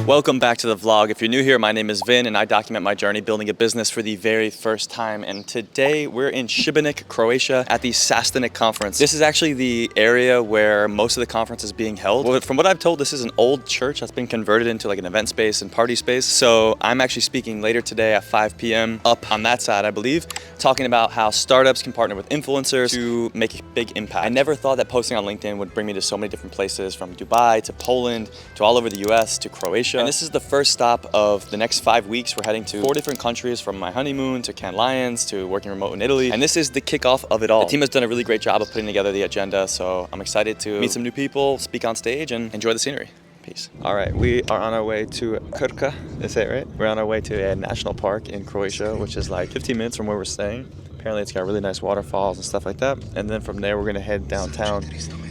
Welcome back to the vlog. If you're new here, my name is Vin and I document my journey building a business for the very first time. And today we're in Sibenik, Croatia at the SaaStanak conference. This is actually the area where most of the conference is being held. Well, from what I've told, this is an old church that's been converted into like an event space and party space. So I'm actually speaking later today at 5 p.m. up on that side, I believe, talking about how startups can partner with influencers to make a big impact. I never thought that posting on LinkedIn would bring me to so many different places, from Dubai to Poland to all over the US to Croatia. And this is the first stop of the next 5 weeks. We're heading to 4 different countries, from my honeymoon to Cannes Lions to working remote in Italy. And this is the kickoff of it all. The team has done a really great job of putting together the agenda, so I'm excited to meet some new people, speak on stage, and enjoy the scenery. Peace. All right, we are on our way to Krka. Is that right? We're on our way to a national park in Croatia, which is like 15 minutes from where we're staying. Apparently it's got really nice waterfalls and stuff like that. And then from there, we're gonna head downtown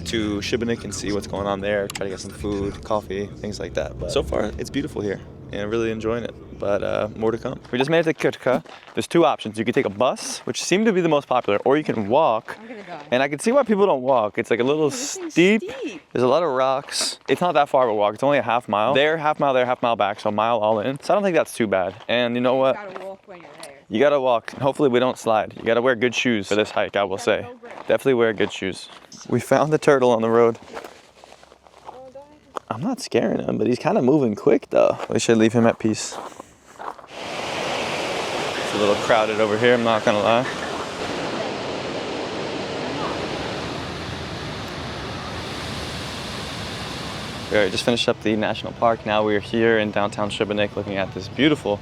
to Sibenik and see what's going on there, try to get some food, coffee, things like that. But so far, it's beautiful here and I'm really enjoying it, but more to come. We just made it to Krka. There's 2 options. You can take a bus, which seem to be the most popular, or you can walk. I'm gonna go. And I can see why people don't walk. It's like a little steep. There's a lot of rocks. It's not that far of a walk. It's only a half mile. There, half mile there, half mile back, so a mile all in. So I don't think that's too bad. And you know what? You gotta walk when you're there. You gotta walk. Hopefully we don't slide. You gotta wear good shoes for this hike, I will say. Definitely wear good shoes. We found the turtle on the road. I'm not scaring him, but he's kind of moving quick though. We should leave him at peace. It's a little crowded over here, I'm not gonna lie. We already just finished up the national park. Now we're here in downtown Sibenik looking at this beautiful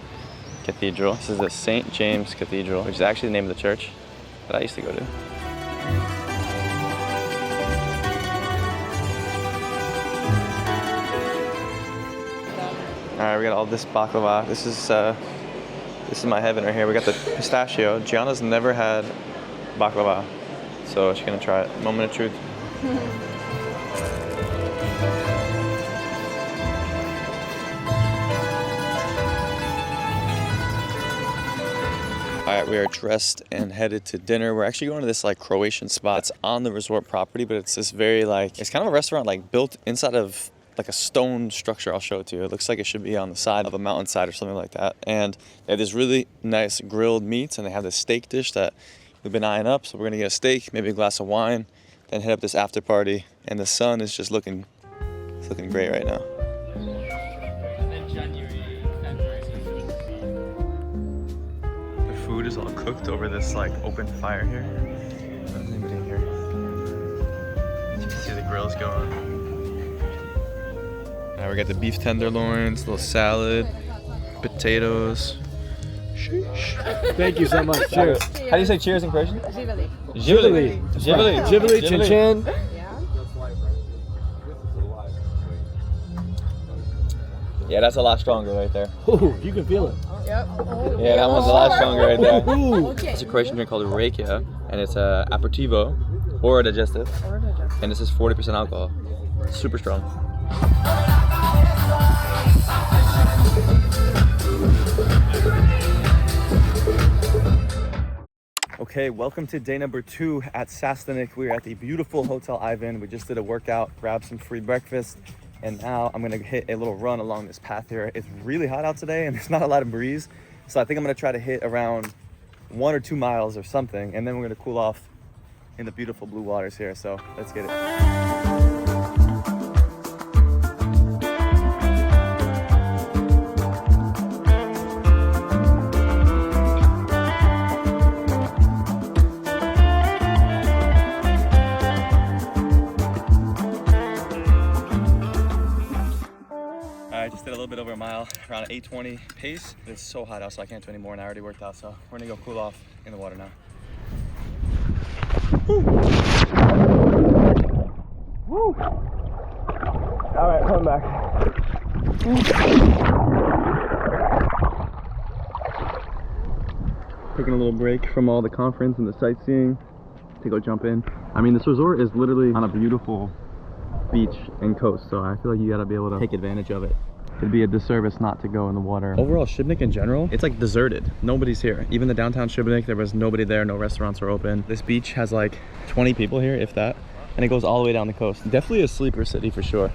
cathedral. This is the St. James Cathedral, which is actually the name of the church that I used to go to. All right, we got all this baklava. This is my heaven right here. We got the pistachio. Gianna's never had baklava, so she's gonna try it. Moment of truth. All right, we are dressed and headed to dinner. We're actually going to this like Croatian spot. It's on the resort property, but it's this very like, it's kind of a restaurant like built inside of like a stone structure. I'll show it to you. It looks like it should be on the side of a mountainside or something like that. And they have this really nice grilled meats, and they have this steak dish that we've been eyeing up. So we're gonna get a steak, maybe a glass of wine, then head up this after party. And the sun is just looking great right now. The food is all cooked over this like open fire here. There's anybody in here? You can see the grills going. We got the beef tenderloins, little salad, potatoes. Sheesh. Thank you so much. Cheers. How do you say cheers in Croatian? Živeli. Živeli. Živeli. Živeli, chin chin. Yeah, that's a lot stronger right there. Ooh, you can feel it. Yep. Yeah, that one's a lot stronger right there. Okay. It's a Croatian drink called Krka, and it's a aperitivo or a digestive. And this is 40% alcohol. Super strong. Okay, welcome to day number 2 at SaaStanak. We're at the beautiful Hotel Ivan. We just did a workout, grabbed some free breakfast, and now I'm gonna hit a little run along this path here. It's really hot out today and there's not a lot of breeze. So I think I'm gonna try to hit around 1 or 2 miles or something, and then we're gonna cool off in the beautiful blue waters here. So let's get it. I just did a little bit over a mile, around 8:20 pace. It's so hot out, so I can't do any more, and I already worked out, so we're gonna go cool off in the water now. Woo! Woo! All right, coming back. Taking a little break from all the conference and the sightseeing to go jump in. I mean, this resort is literally on a beautiful beach and coast, so I feel like you gotta be able to take advantage of it. It'd be a disservice not to go in the water. Overall, Sibenik in general, it's like deserted. Nobody's here. Even the downtown Sibenik, there was nobody there, no restaurants were open. This beach has like 20 people here, if that, and it goes all the way down the coast. Definitely a sleeper city for sure.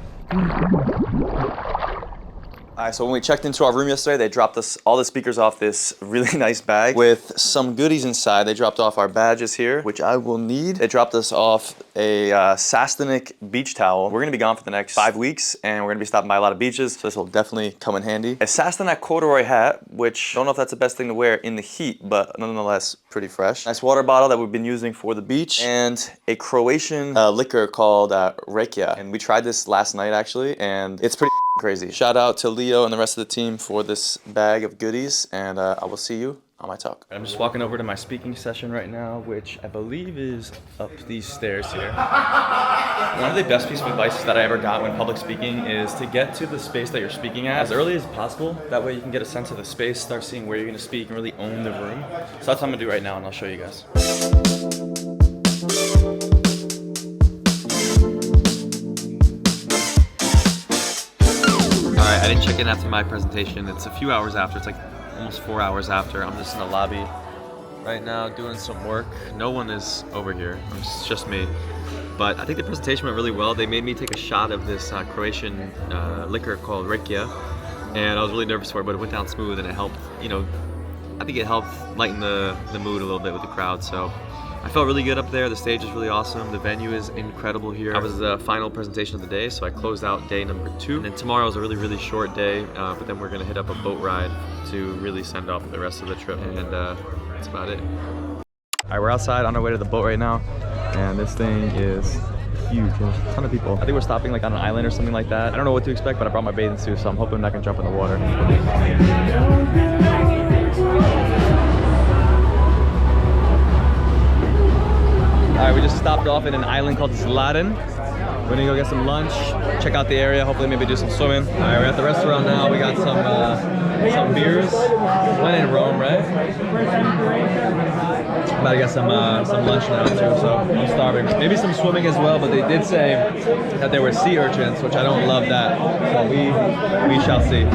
All right, so when we checked into our room yesterday, they dropped us all the speakers off this really nice bag with some goodies inside. They dropped off our badges here, which I will need. They dropped us off a SaaStanak beach towel. We're gonna be gone for the next 5 weeks, and we're gonna be stopping by a lot of beaches, so this will definitely come in handy. A SaaStanak corduroy hat, which I don't know if that's the best thing to wear in the heat, but nonetheless, pretty fresh. Nice water bottle that we've been using for the beach, and a Croatian liquor called Krka. And we tried this last night, actually, and it's pretty crazy. Shout out to Leo and the rest of the team for this bag of goodies, and I will see you on my talk. I'm just walking over to my speaking session right now, which I believe is up these stairs here. One of the best pieces of advice that I ever got when public speaking is to get to the space that you're speaking at as early as possible. That way you can get a sense of the space, start seeing where you're gonna speak, and really own the room. So that's what I'm gonna do right now, and I'll show you guys. I didn't check in after my presentation. It's a few hours after. It's like almost 4 hours after. I'm just in the lobby right now doing some work. No one is over here. It's just me. But I think the presentation went really well. They made me take a shot of this Croatian liquor called Krka, and I was really nervous for it, but it went down smooth, and it helped. You know, I think it helped lighten the mood a little bit with the crowd. So I felt really good up there. The stage is really awesome. The venue is incredible here. I was the final presentation of the day, so I closed out day number 2. And then tomorrow is a really short day, but then we're gonna hit up a boat ride to really send off the rest of the trip, and that's about it. All right, we're outside on our way to the boat right now, and this thing is huge. There's a ton of people. I think we're stopping like on an island or something like that. I don't know what to expect, but I brought my bathing suit, so I'm hoping I can jump in the water. All right, we just stopped off at an island called Zlarin. We're gonna go get some lunch, check out the area, hopefully maybe do some swimming. All right, we're at the restaurant now. We got some beers. When in Rome, right? About to get some lunch now too, so I'm starving. Maybe some swimming as well, but they did say that there were sea urchins, which I don't love that. So we shall see.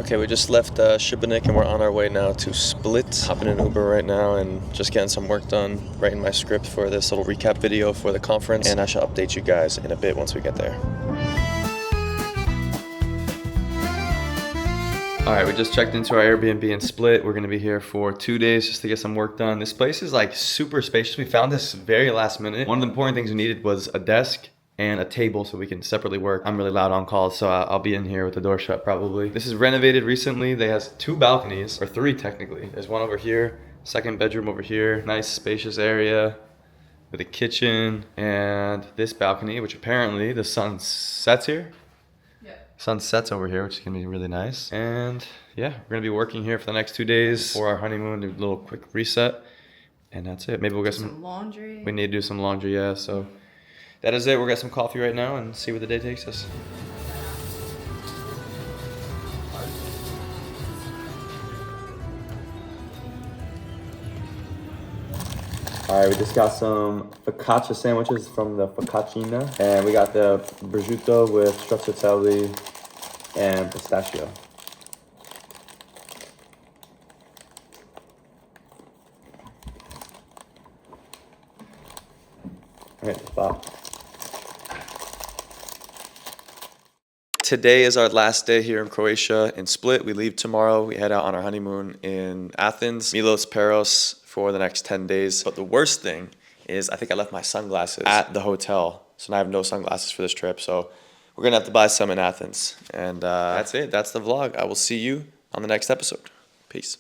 Okay, we just left Sibenik and we're on our way now to Split. Hopping in an Uber right now and just getting some work done, writing my script for this little recap video for the conference, and I shall update you guys in a bit once we get there. All right, we just checked into our Airbnb in Split. We're gonna be here for 2 days just to get some work done. This place is like super spacious. We found this very last minute. One of the important things we needed was a desk and a table so we can separately work. I'm really loud on calls, so I'll be in here with the door shut probably. This is renovated recently. They has 2 balconies, or 3 technically. There's one over here, second bedroom over here. Nice spacious area with a kitchen, and this balcony, which apparently the sun sets here. Yeah. Sun sets over here, which is gonna be really nice. And yeah, we're gonna be working here for the next 2 days for our honeymoon, do a little quick reset, and that's it. Maybe we'll get some laundry. We need to do some laundry, yeah, so. That is it. We'll get some coffee right now and see where the day takes us. All right, we just got some focaccia sandwiches from the Focaccia, and we got the prosciutto with stracciatella and pistachio. All right, stop. Today is our last day here in Croatia, in Split. We leave tomorrow. We head out on our honeymoon in Athens, Milos, Paros for the next 10 days. But the worst thing is I think I left my sunglasses at the hotel. So now I have no sunglasses for this trip. So we're gonna have to buy some in Athens. And that's it, that's the vlog. I will see you on the next episode. Peace.